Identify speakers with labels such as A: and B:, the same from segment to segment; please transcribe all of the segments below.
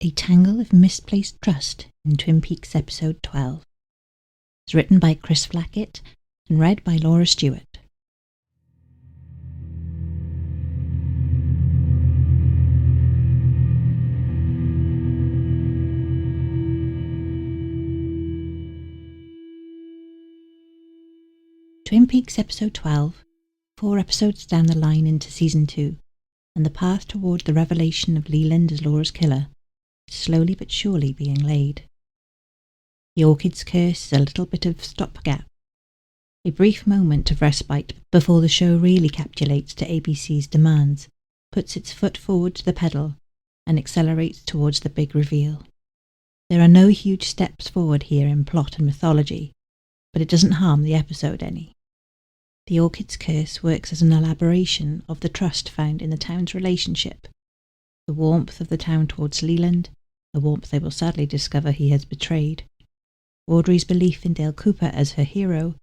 A: A Tangle of Misplaced Trust in Twin Peaks Episode 12. It's written by Chris Flackett and read by Laura Stewart. Twin Peaks Episode 12, 4 episodes down the line into Season 2, and the path toward the revelation of Leland as Laura's killer is slowly but surely being laid. The Orchid's curse is a little bit of stopgap, a brief moment of respite before the show really capitulates to ABC's demands, puts its foot forward to the pedal, and accelerates towards the big reveal. There are no huge steps forward here in plot and mythology, but it doesn't harm the episode any. The Orchid's curse works as an elaboration of the trust found in the town's relationship, the warmth of the town towards Leland, the warmth they will sadly discover he has betrayed, Audrey's belief in Dale Cooper as her hero,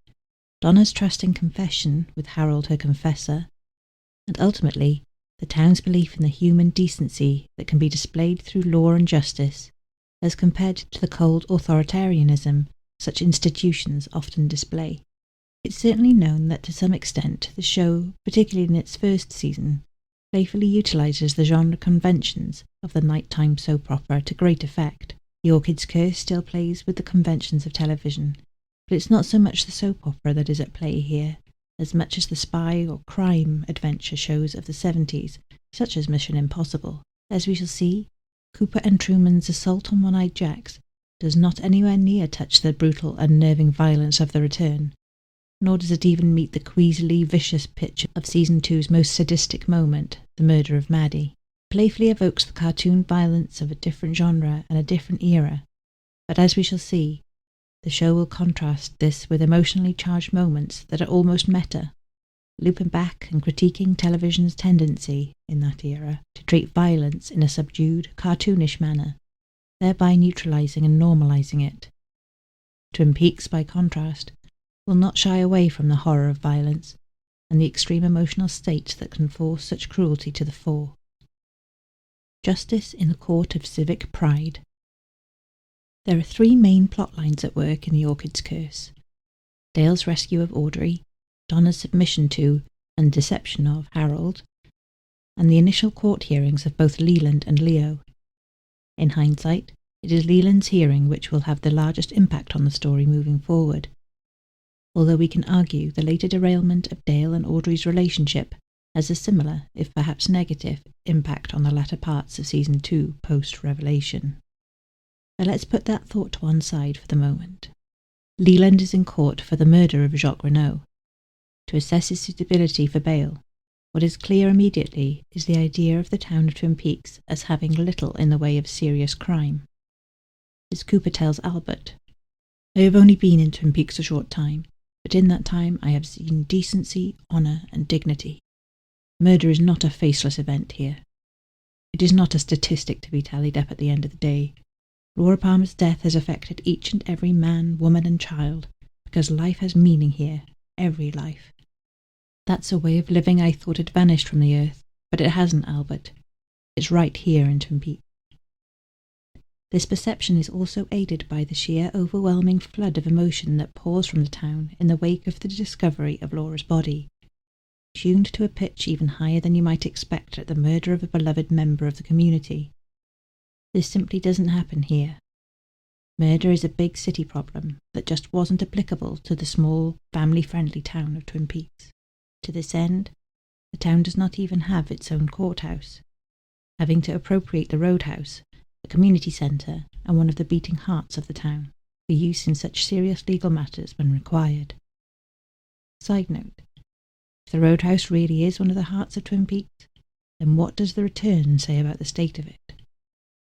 A: Donna's trusting confession with Harold her confessor, and ultimately the town's belief in the human decency that can be displayed through law and justice, as compared to the cold authoritarianism such institutions often display. It's certainly known that to some extent the show, particularly in its first season, playfully utilises the genre conventions of the nighttime soap opera to great effect. The Orchid's Curse still plays with the conventions of television, but it's not so much the soap opera that is at play here, as much as the spy or crime adventure shows of the 70s, such as Mission Impossible. As we shall see, Cooper and Truman's assault on One-Eyed Jacks does not anywhere near touch the brutal, unnerving violence of The Return, nor does it even meet the queasily vicious pitch of Season 2's most sadistic moment, the murder of Maddie. Playfully evokes the cartoon violence of a different genre and a different era, but as we shall see, the show will contrast this with emotionally charged moments that are almost meta, looping back and critiquing television's tendency, in that era, to treat violence in a subdued, cartoonish manner, thereby neutralising and normalising it. Twin Peaks, by contrast, will not shy away from the horror of violence and the extreme emotional states that can force such cruelty to the fore. Justice in the Court of Civic Pride. There are 3 main plot lines at work in The Orchid's Curse: Dale's rescue of Audrey, Donna's submission to and deception of Harold, and the initial court hearings of both Leland and Leo. In hindsight, it is Leland's hearing which will have the largest impact on the story moving forward, although we can argue the later derailment of Dale and Audrey's relationship has a similar, if perhaps negative, impact on the latter parts of Season 2 post-Revelation. But let's put that thought to one side for the moment. Leland is in court for the murder of Jacques Renault. To assess his suitability for bail, what is clear immediately is the idea of the town of Twin Peaks as having little in the way of serious crime. As Cooper tells Albert, "I have only been in Twin Peaks a short time, but in that time I have seen decency, honour and dignity. Murder is not a faceless event here. It is not a statistic to be tallied up at the end of the day. Laura Palmer's death has affected each and every man, woman and child, because life has meaning here, every life. That's a way of living I thought had vanished from the earth, but it hasn't, Albert. It's right here in Twin Peaks." This perception is also aided by the sheer overwhelming flood of emotion that pours from the town in the wake of the discovery of Laura's body, tuned to a pitch even higher than you might expect at the murder of a beloved member of the community. This simply doesn't happen here. Murder is a big city problem that just wasn't applicable to the small, family-friendly town of Twin Peaks. To this end, the town does not even have its own courthouse, having to appropriate the roadhouse, the community centre, and one of the beating hearts of the town, for use in such serious legal matters when required. Side note, if the roadhouse really is one of the hearts of Twin Peaks, then what does The Return say about the state of it?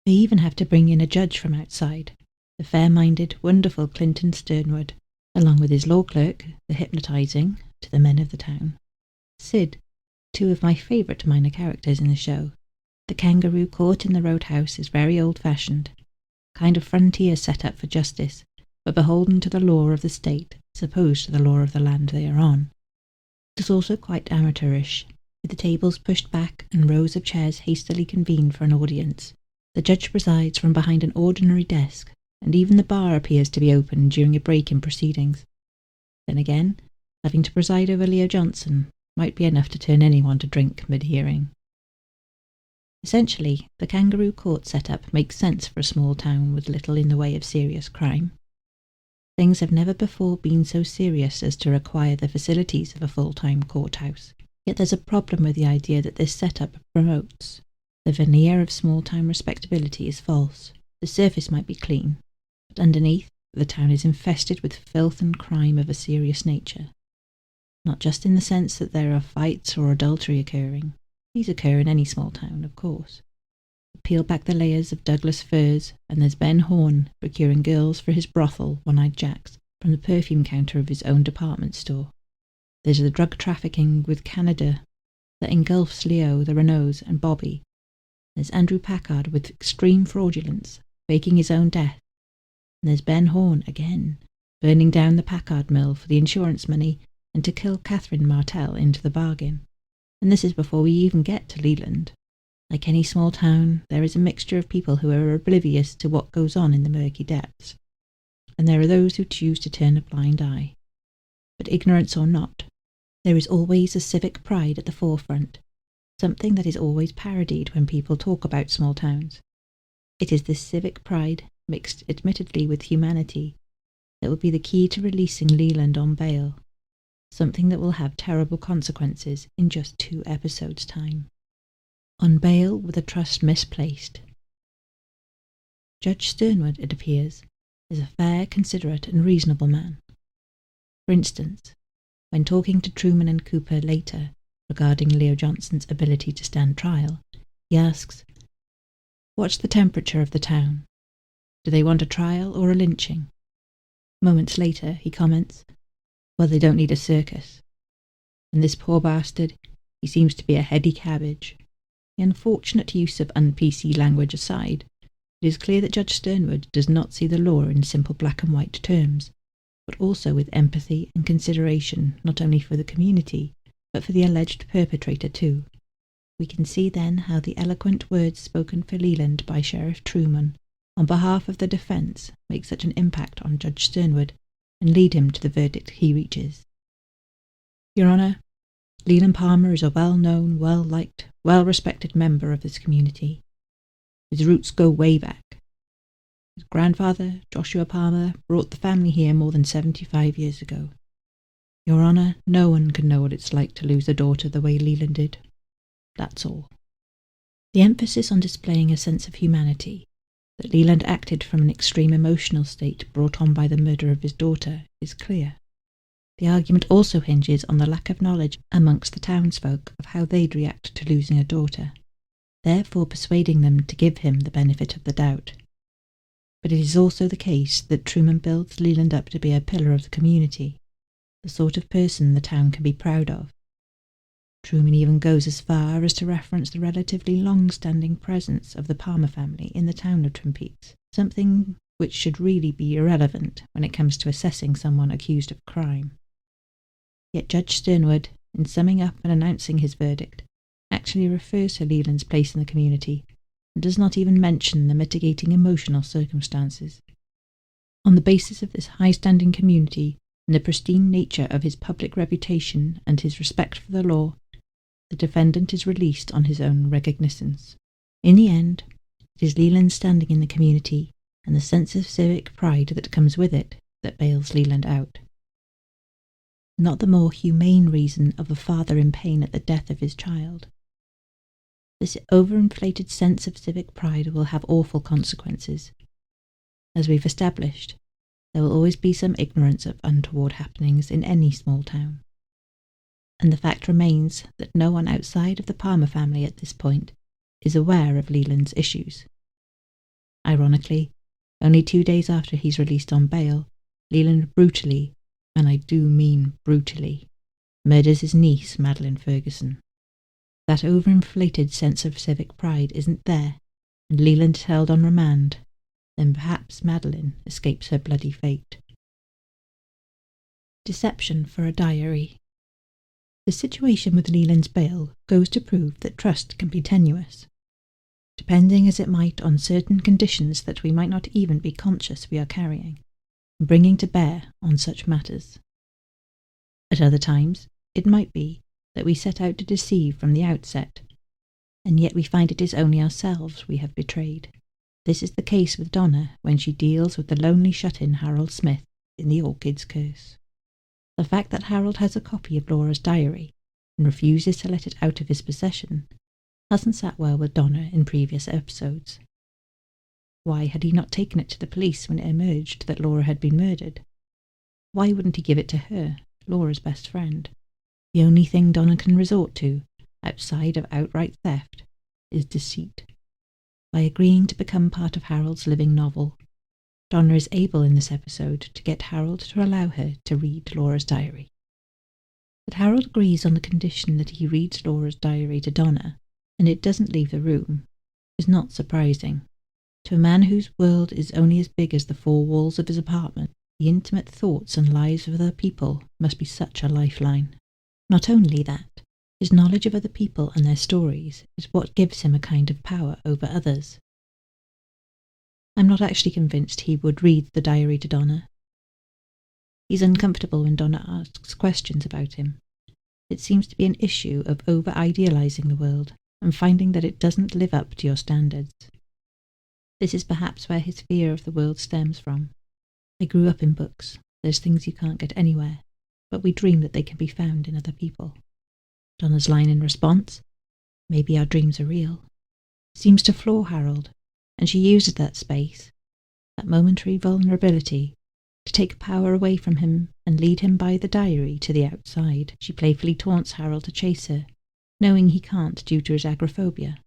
A: They even have to bring in a judge from outside, the fair-minded, wonderful Clinton Sternwood, along with his law clerk, the hypnotising, to the men of the town, Sid, 2 of my favourite minor characters in the show. The kangaroo court in the roadhouse is very old-fashioned, kind of frontier set-up for justice, but beholden to the law of the state, as opposed to the law of the land they are on. It is also quite amateurish, with the tables pushed back and rows of chairs hastily convened for an audience, The judge presides from behind an ordinary desk, and even the bar appears to be open during a break in proceedings. Then again, having to preside over Leo Johnson might be enough to turn anyone to drink mid-hearing. Essentially, the kangaroo court setup makes sense for a small town with little in the way of serious crime. Things have never before been so serious as to require the facilities of a full-time courthouse. Yet there's a problem with the idea that this setup promotes. The veneer of small-town respectability is false. The surface might be clean, but underneath, the town is infested with filth and crime of a serious nature. Not just in the sense that there are fights or adultery occurring. These occur in any small town, of course. Peel back the layers of Douglas firs, and there's Ben Horn procuring girls for his brothel, One-Eyed Jack's, from the perfume counter of his own department store. There's the drug trafficking with Canada that engulfs Leo, the Renaults, and Bobby. There's Andrew Packard with extreme fraudulence, faking his own death. And there's Ben Horn again, burning down the Packard mill for the insurance money and to kill Catherine Martell into the bargain. And this is before we even get to Leland. Like any small town, there is a mixture of people who are oblivious to what goes on in the murky depths. And there are those who choose to turn a blind eye. But ignorance or not, there is always a civic pride at the forefront, something that is always parodied when people talk about small towns. It is this civic pride, mixed admittedly with humanity, that will be the key to releasing Leland on bail, something that will have terrible consequences in just 2 episodes' time. On bail with a trust misplaced. Judge Sternwood, it appears, is a fair, considerate and reasonable man. For instance, when talking to Truman and Cooper later regarding Leo Johnson's ability to stand trial, he asks, "What's the temperature of the town? Do they want a trial or a lynching?" Moments later, he comments, "Well, they don't need a circus." And this poor bastard, he seems to be a heady cabbage. The unfortunate use of un-PC language aside, it is clear that Judge Sternwood does not see the law in simple black and white terms, but also with empathy and consideration not only for the community, but for the alleged perpetrator too. We can see then how the eloquent words spoken for Leland by Sheriff Truman on behalf of the defence make such an impact on Judge Sternwood and lead him to the verdict he reaches. Your Honour, Leland Palmer is a well-known, well-liked, well-respected member of this community. His roots go way back. His grandfather, Joshua Palmer, brought the family here more than 75 years ago. Your Honour, no one can know what it's like to lose a daughter the way Leland did. That's all. The emphasis on displaying a sense of humanity, that Leland acted from an extreme emotional state brought on by the murder of his daughter, is clear. The argument also hinges on the lack of knowledge amongst the townsfolk of how they'd react to losing a daughter, therefore persuading them to give him the benefit of the doubt. But it is also the case that Truman builds Leland up to be a pillar of the community, the sort of person the town can be proud of. Truman even goes as far as to reference the relatively long-standing presence of the Palmer family in the town of Twin Peaks, something which should really be irrelevant when it comes to assessing someone accused of crime. Yet Judge Sternwood, in summing up and announcing his verdict, actually refers to Leland's place in the community and does not even mention the mitigating emotional circumstances. On the basis of this high-standing community and the pristine nature of his public reputation and his respect for the law, the defendant is released on his own recognizance. In the end, it is Leland's standing in the community and the sense of civic pride that comes with it that bails Leland out. Not the more humane reason of a father in pain at the death of his child. This overinflated sense of civic pride will have awful consequences. As we've established, there will always be some ignorance of untoward happenings in any small town. And the fact remains that no one outside of the Palmer family at this point is aware of Leland's issues. Ironically, only 2 days after he's released on bail, Leland brutally, and I do mean brutally, murders his niece, Madeline Ferguson. That overinflated sense of civic pride isn't there, and Leland is held on remand, then perhaps Madeline escapes her bloody fate. Deception for a diary. The situation with Leland's bail goes to prove that trust can be tenuous. depending as it might on certain conditions that we might not even be conscious we are carrying, and bringing to bear on such matters. At other times, it might be that we set out to deceive from the outset, and yet we find it is only ourselves we have betrayed. This is the case with Donna when she deals with the lonely shut-in Harold Smith in The Orchid's Curse. The fact that Harold has a copy of Laura's diary and refuses to let it out of his possession hasn't sat well with Donna in previous episodes. Why had he not taken it to the police when it emerged that Laura had been murdered? Why wouldn't he give it to her, Laura's best friend? The only thing Donna can resort to, outside of outright theft, is deceit. By agreeing to become part of Harold's living novel, Donna is able in this episode to get Harold to allow her to read Laura's diary. That Harold agrees on the condition that he reads Laura's diary to Donna, and it doesn't leave the room, is not surprising. To a man whose world is only as big as the four walls of his apartment, the intimate thoughts and lives of other people must be such a lifeline. Not only that, his knowledge of other people and their stories is what gives him a kind of power over others. I'm not actually convinced he would read the diary to Donna. He's uncomfortable when Donna asks questions about him. It seems to be an issue of over-idealizing the world and finding that it doesn't live up to your standards. This is perhaps where his fear of the world stems from. I grew up in books. There's things you can't get anywhere, but we dream that they can be found in other people. Donna's line in response, "Maybe our dreams are real," seems to floor Harold, and she uses that space, that momentary vulnerability, to take power away from him and lead him by the diary to the outside. She playfully taunts Harold to chase her, knowing he can't due to his agoraphobia.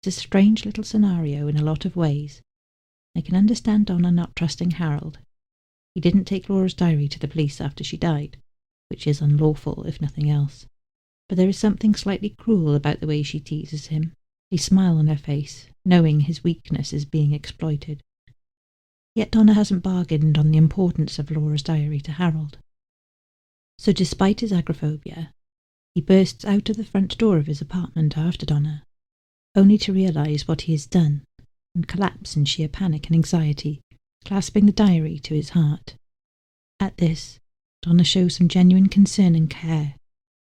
A: It's a strange little scenario in a lot of ways. I can understand Donna not trusting Harold. He didn't take Laura's diary to the police after she died, which is unlawful if nothing else. But there is something slightly cruel about the way she teases him, a smile on her face, knowing his weakness is being exploited. Yet Donna hasn't bargained on the importance of Laura's diary to Harold. So despite his agoraphobia, he bursts out of the front door of his apartment after Donna, only to realise what he has done, and collapse in sheer panic and anxiety, clasping the diary to his heart. At this, Donna shows some genuine concern and care,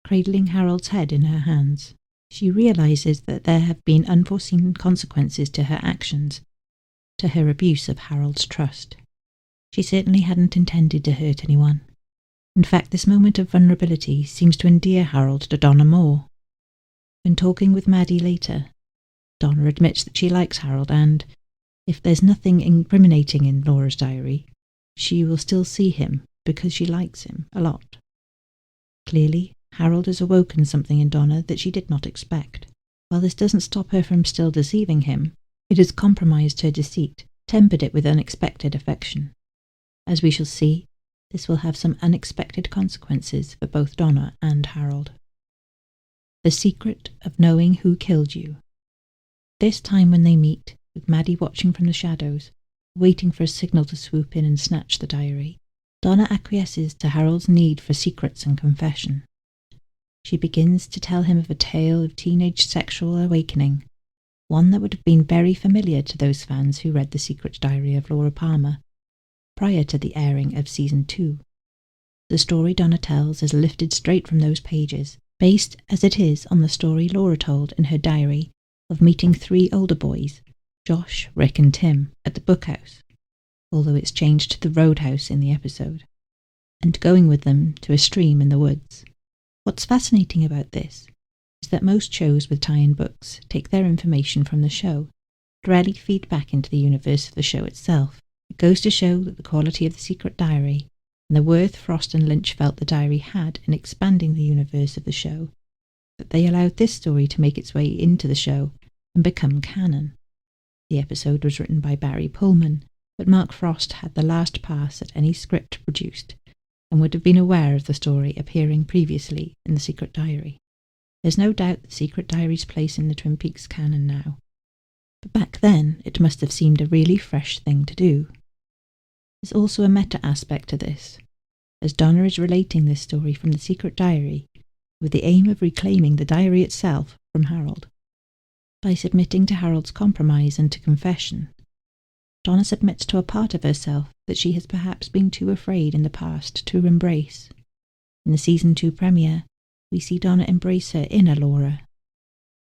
A: cradling Harold's head in her hands. She realises that there have been unforeseen consequences to her actions, to her abuse of Harold's trust. She certainly hadn't intended to hurt anyone. In fact, this moment of vulnerability seems to endear Harold to Donna more. When talking with Maddie later, Donna admits that she likes Harold and, if there's nothing incriminating in Laura's diary, she will still see him because she likes him a lot. Clearly, Harold has awoken something in Donna that she did not expect. While this doesn't stop her from still deceiving him, it has compromised her deceit, tempered it with unexpected affection. As we shall see, this will have some unexpected consequences for both Donna and Harold. The secret of knowing who killed you. This time when they meet, with Maddie watching from the shadows, waiting for a signal to swoop in and snatch the diary, Donna acquiesces to Harold's need for secrets and confession. She begins to tell him of a tale of teenage sexual awakening, one that would have been very familiar to those fans who read The Secret Diary of Laura Palmer prior to the airing of Season 2. The story Donna tells is lifted straight from those pages, based as it is on the story Laura told in her diary of meeting 3 older boys, Josh, Rick and Tim, at the bookhouse, although it's changed to the roadhouse in the episode, and going with them to a stream in the woods. What's fascinating about this is that most shows with tie-in books take their information from the show, but rarely feed back into the universe of the show itself. It goes to show that the quality of The Secret Diary and the worth Frost and Lynch felt the diary had in expanding the universe of the show, that they allowed this story to make its way into the show and become canon. The episode was written by Barry Pullman, but Mark Frost had the last pass at any script produced and would have been aware of the story appearing previously in The Secret Diary. There's no doubt The Secret Diary's place in the Twin Peaks canon now, but back then it must have seemed a really fresh thing to do. There's also a meta aspect to this, as Donna is relating this story from The Secret Diary with the aim of reclaiming the diary itself from Harold. By submitting to Harold's compromise and to confession, Donna submits to a part of herself that she has perhaps been too afraid in the past to embrace. In the Season 2 premiere, we see Donna embrace her inner Laura,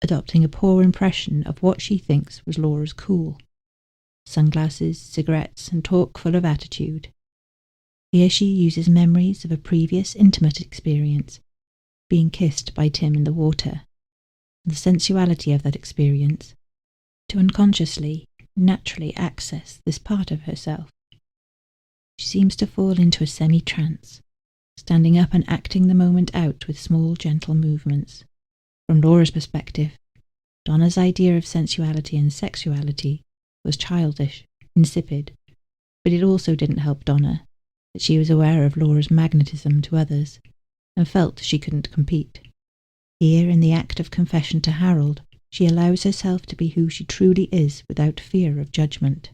A: adopting a poor impression of what she thinks was Laura's cool. Sunglasses, cigarettes, and talk full of attitude. Here she uses memories of a previous intimate experience, being kissed by Tim in the water, and the sensuality of that experience, to unconsciously, naturally access this part of herself. She seems to fall into a semi-trance, standing up and acting the moment out with small, gentle movements. From Laura's perspective, Donna's idea of sensuality and sexuality was childish, insipid, but it also didn't help Donna that she was aware of Laura's magnetism to others and felt she couldn't compete. Here, in the act of confession to Harold, she allows herself to be who she truly is without fear of judgment.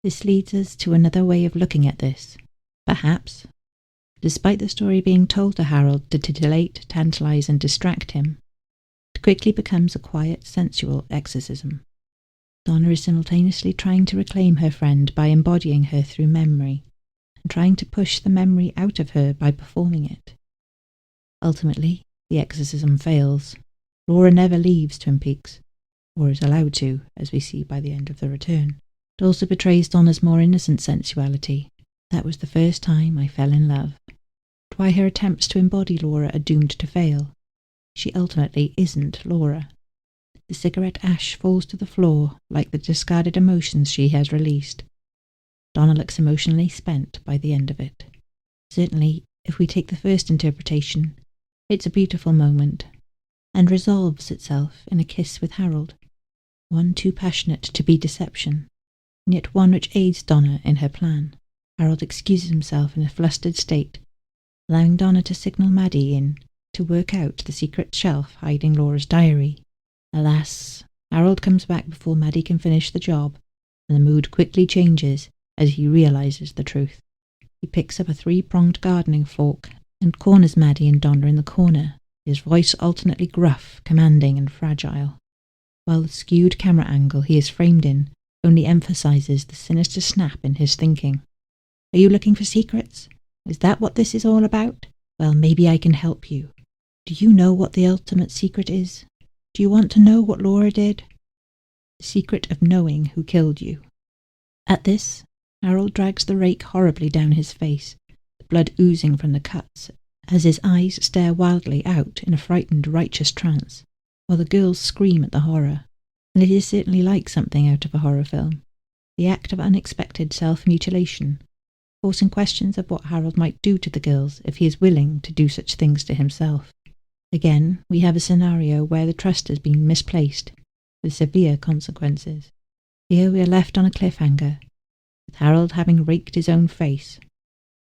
A: This leads us to another way of looking at this. Perhaps, despite the story being told to Harold to titillate, tantalize, and distract him, it quickly becomes a quiet, sensual exorcism. Donna is simultaneously trying to reclaim her friend by embodying her through memory, and trying to push the memory out of her by performing it. Ultimately, the exorcism fails. Laura never leaves Twin Peaks, or is allowed to, as we see by the end of The Return. It also betrays Donna's more innocent sensuality. That was the first time I fell in love. But why her attempts to embody Laura are doomed to fail? She ultimately isn't Laura. The cigarette ash falls to the floor like the discarded emotions she has released. Donna looks emotionally spent by the end of it. Certainly, if we take the first interpretation, it's a beautiful moment, and resolves itself in a kiss with Harold, one too passionate to be deception, and yet one which aids Donna in her plan. Harold excuses himself in a flustered state, allowing Donna to signal Maddie in to work out the secret shelf hiding Laura's diary. Alas, Harold comes back before Maddie can finish the job, and the mood quickly changes as he realizes the truth. He picks up a 3-pronged gardening fork and corners Maddie and Donna in the corner, his voice alternately gruff, commanding, and fragile, while the skewed camera angle he is framed in only emphasizes the sinister snap in his thinking. Are you looking for secrets? Is that what this is all about? Well, maybe I can help you. Do you know what the ultimate secret is? Do you want to know what Laura did? The secret of knowing who killed you. At this, Harold drags the rake horribly down his face, the blood oozing from the cuts, as his eyes stare wildly out in a frightened, righteous trance, while the girls scream at the horror. And it is certainly like something out of a horror film. The act of unexpected self-mutilation, forcing questions of what Harold might do to the girls if he is willing to do such things to himself. Again, we have a scenario where the trust has been misplaced, with severe consequences. Here we are left on a cliffhanger, with Harold having raked his own face.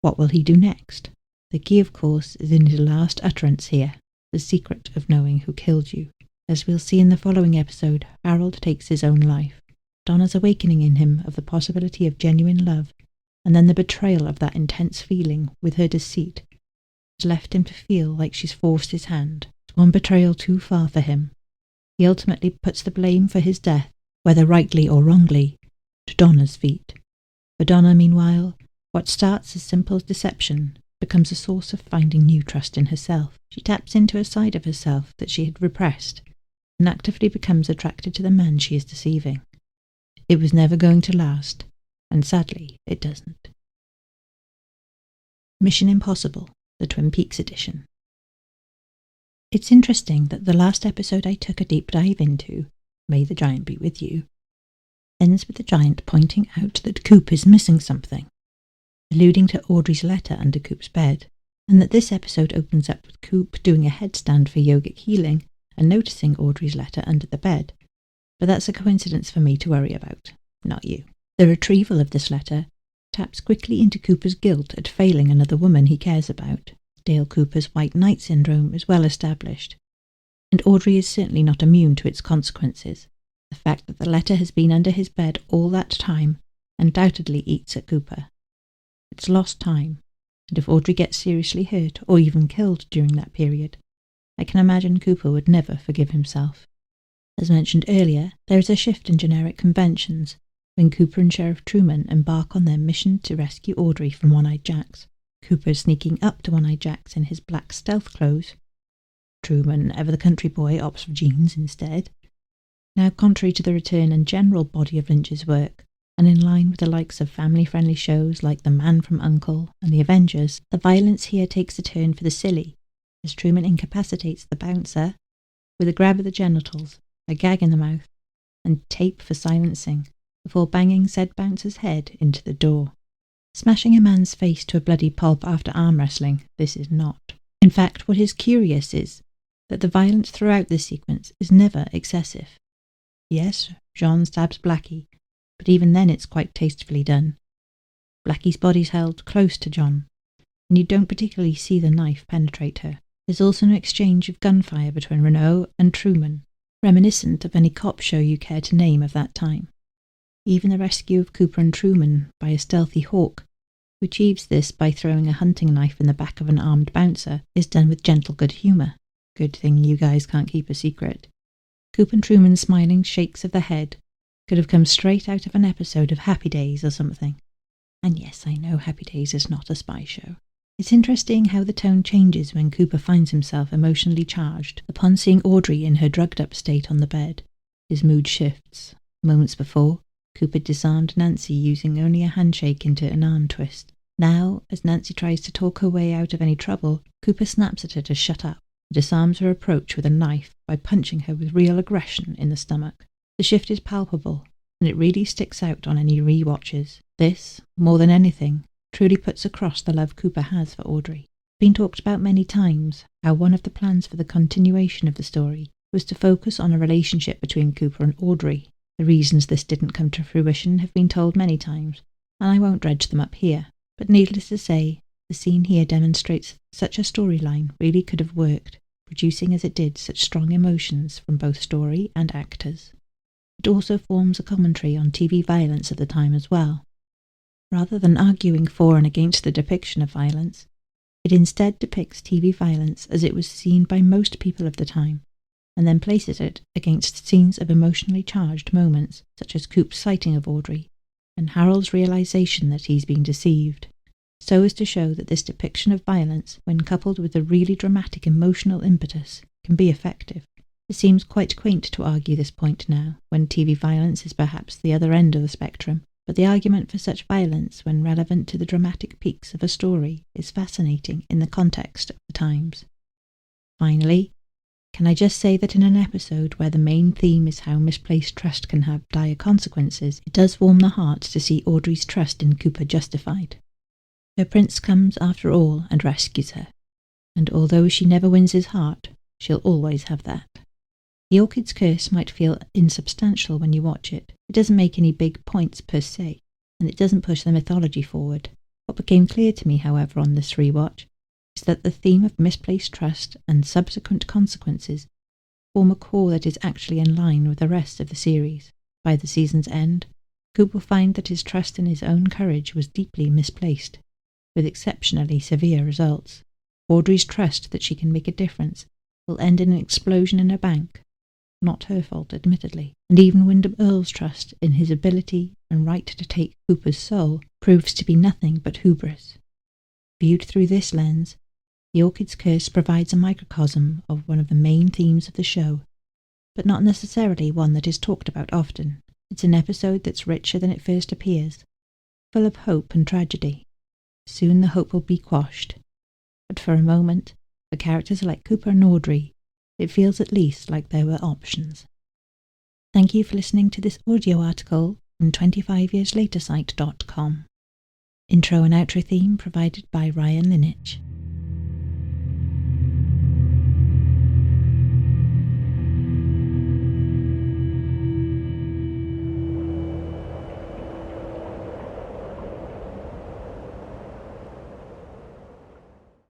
A: What will he do next? The key, of course, is in his last utterance here, the secret of knowing who killed you. As we'll see in the following episode, Harold takes his own life. Donna's awakening in him of the possibility of genuine love, and then the betrayal of that intense feeling with her deceit, has left him to feel like she's forced his hand. It's one betrayal too far for him. He ultimately puts the blame for his death, whether rightly or wrongly, to Donna's feet. For Donna, meanwhile, what starts as simple as deception becomes a source of finding new trust in herself. She taps into a side of herself that she had repressed, and actively becomes attracted to the man she is deceiving. It was never going to last, and sadly, it doesn't. Mission Impossible, the Twin Peaks edition. It's interesting that the last episode I took a deep dive into, May the Giant Be With You, ends with the giant pointing out that Coop is missing something, alluding to Audrey's letter under Coop's bed, and that this episode opens up with Coop doing a headstand for yogic healing and noticing Audrey's letter under the bed. But that's a coincidence for me to worry about, not you. The retrieval of this letter taps quickly into Cooper's guilt at failing another woman he cares about. Dale Cooper's white knight syndrome is well established, and Audrey is certainly not immune to its consequences. The fact that the letter has been under his bed all that time undoubtedly eats at Cooper. It's lost time, and if Audrey gets seriously hurt or even killed during that period, I can imagine Cooper would never forgive himself. As mentioned earlier, there is a shift in generic conventions when Cooper and Sheriff Truman embark on their mission to rescue Audrey from One-Eyed Jacks. Cooper sneaking up to One-Eyed Jacks in his black stealth clothes. Truman, ever the country boy, opts for jeans instead. Now, contrary to the return and general body of Lynch's work, and in line with the likes of family-friendly shows like The Man from U.N.C.L.E. and The Avengers, the violence here takes a turn for the silly, as Truman incapacitates the bouncer with a grab of the genitals, a gag in the mouth, and tape for silencing, before banging said bouncer's head into the door. Smashing a man's face to a bloody pulp after arm wrestling, this is not. In fact, what is curious is that the violence throughout this sequence is never excessive. Yes, Jean stabs Blackie, but even then it's quite tastefully done. Blackie's body's held close to John, and you don't particularly see the knife penetrate her. There's also an exchange of gunfire between Renault and Truman, reminiscent of any cop show you care to name of that time. Even the rescue of Cooper and Truman by a stealthy hawk, who achieves this by throwing a hunting knife in the back of an armed bouncer, is done with gentle good humour. Good thing you guys can't keep a secret. Cooper and Truman's smiling shakes of the head could have come straight out of an episode of Happy Days or something. And yes, I know Happy Days is not a spy show. It's interesting how the tone changes when Cooper finds himself emotionally charged upon seeing Audrey in her drugged-up state on the bed. His mood shifts. Moments before, Cooper disarmed Nancy using only a handshake into an arm twist. Now, as Nancy tries to talk her way out of any trouble, Cooper snaps at her to shut up, and disarms her approach with a knife by punching her with real aggression in the stomach. The shift is palpable, and it really sticks out on any rewatches. This, more than anything, truly puts across the love Cooper has for Audrey. It's been talked about many times how one of the plans for the continuation of the story was to focus on a relationship between Cooper and Audrey. The reasons this didn't come to fruition have been told many times, and I won't dredge them up here, but needless to say, the scene here demonstrates such a storyline really could have worked, producing as it did such strong emotions from both story and actors. It also forms a commentary on TV violence at the time as well. Rather than arguing for and against the depiction of violence, it instead depicts TV violence as it was seen by most people of the time, and then places it against scenes of emotionally charged moments, such as Coop's sighting of Audrey, and Harold's realization that he's been deceived, so as to show that this depiction of violence, when coupled with a really dramatic emotional impetus, can be effective. It seems quite quaint to argue this point now, when TV violence is perhaps the other end of the spectrum, but the argument for such violence when relevant to the dramatic peaks of a story is fascinating in the context of the times. Finally, can I just say that in an episode where the main theme is how misplaced trust can have dire consequences, it does warm the heart to see Audrey's trust in Cooper justified. Her prince comes after all and rescues her, and although she never wins his heart, she'll always have that. The Orchid's Curse might feel insubstantial when you watch it. It doesn't make any big points per se, and it doesn't push the mythology forward. What became clear to me, however, on this rewatch, is that the theme of misplaced trust and subsequent consequences form a core that is actually in line with the rest of the series. By the season's end, Coop will find that his trust in his own courage was deeply misplaced, with exceptionally severe results. Audrey's trust that she can make a difference will end in an explosion in a bank. Not her fault, admittedly, and even Wyndham Earle's trust in his ability and right to take Cooper's soul proves to be nothing but hubris. Viewed through this lens, The Orchid's Curse provides a microcosm of one of the main themes of the show, but not necessarily one that is talked about often. It's an episode that's richer than it first appears, full of hope and tragedy. Soon the hope will be quashed, but for a moment, for characters like Cooper and Audrey, it feels at least like there were options. Thank you for listening to this audio article from 25yearslatersite.com. Intro and outro theme provided by Ryan Linich.